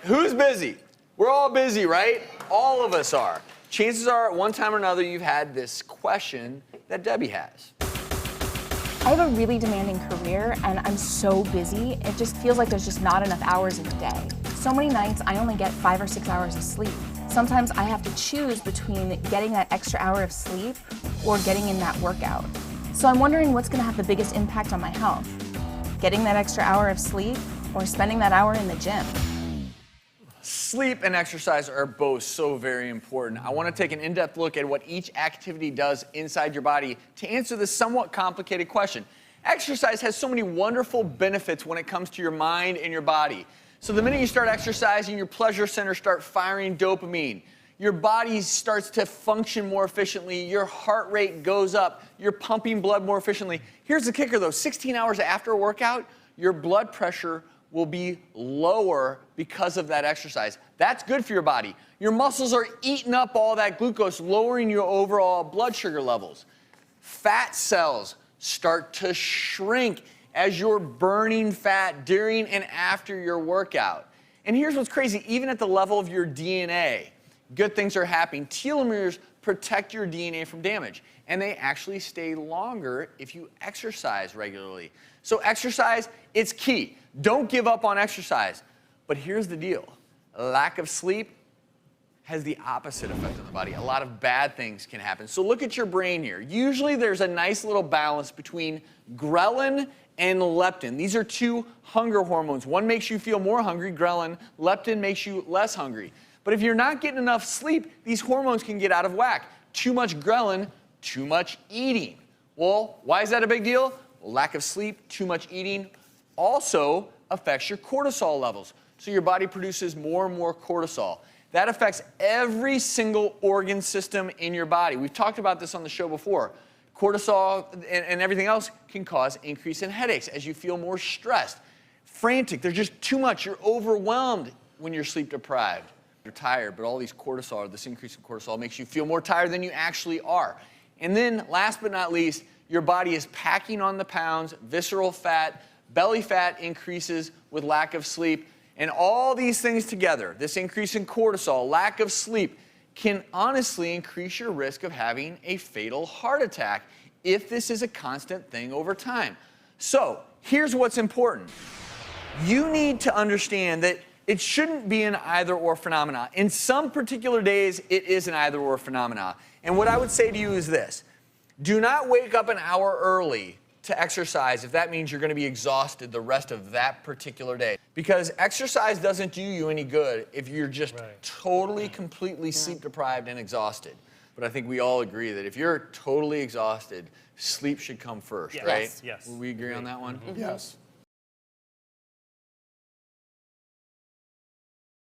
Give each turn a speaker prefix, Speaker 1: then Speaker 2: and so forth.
Speaker 1: Who's busy? We're all busy, right? All of us are. Chances are, at one time or another, you've had this question that Debbie has.
Speaker 2: I have a really demanding career and I'm so busy, it just feels like there's just not enough hours in the day. So many nights I only get 5 or 6 hours of sleep. Sometimes I have to choose between getting that extra hour of sleep or getting in that workout. So I'm wondering what's gonna have the biggest impact on my health. Getting that extra hour of sleep or spending that hour in the gym.
Speaker 1: Sleep and exercise are both so very important. I want to take an in-depth look at what each activity does inside your body to answer this somewhat complicated question. Exercise has so many wonderful benefits when it comes to your mind and your body. So the minute you start exercising, your pleasure centers start firing dopamine. Your body starts to function more efficiently. Your heart rate goes up. You're pumping blood more efficiently. Here's the kicker though, 16 hours after a workout, your blood pressure will be lower because of that exercise. That's good for your body. Your muscles are eating up all that glucose, lowering your overall blood sugar levels. Fat cells start to shrink as you're burning fat during and after your workout. And here's what's crazy, even at the level of your DNA, good things are happening. Telomeres protect your DNA from damage, and they actually stay longer if you exercise regularly. So exercise, it's key. Don't give up on exercise. But here's the deal. Lack of sleep has the opposite effect on the body. A lot of bad things can happen. So look at your brain here. Usually there's a nice little balance between ghrelin and leptin. These are two hunger hormones. One makes you feel more hungry, ghrelin. Leptin makes you less hungry. But if you're not getting enough sleep, these hormones can get out of whack. Too much ghrelin, too much eating. Well, why is that a big deal? Well, lack of sleep, too much eating also affects your cortisol levels. So your body produces more and more cortisol. That affects every single organ system in your body. We've talked about this on the show before. Cortisol and everything else can cause increase in headaches as you feel more stressed, frantic. There's just too much. You're overwhelmed when you're sleep deprived. You're tired, but all these cortisol, this increase in cortisol makes you feel more tired than you actually are. And then last but not least, your body is packing on the pounds, visceral fat, belly fat increases with lack of sleep, and all these things together, this increase in cortisol, lack of sleep, can honestly increase your risk of having a fatal heart attack if this is a constant thing over time. So here's what's important. You need to understand that it shouldn't be an either-or phenomena. In some particular days, it is an either-or phenomena. And what I would say to you is this. Do not wake up an hour early to exercise if that means you're going to be exhausted the rest of that particular day. Because exercise doesn't do you any good if you're just totally, completely sleep deprived and exhausted. But I think we all agree that if you're totally exhausted, sleep should come first, right?
Speaker 3: Yes.
Speaker 1: Will we agree on that one?
Speaker 4: Yes.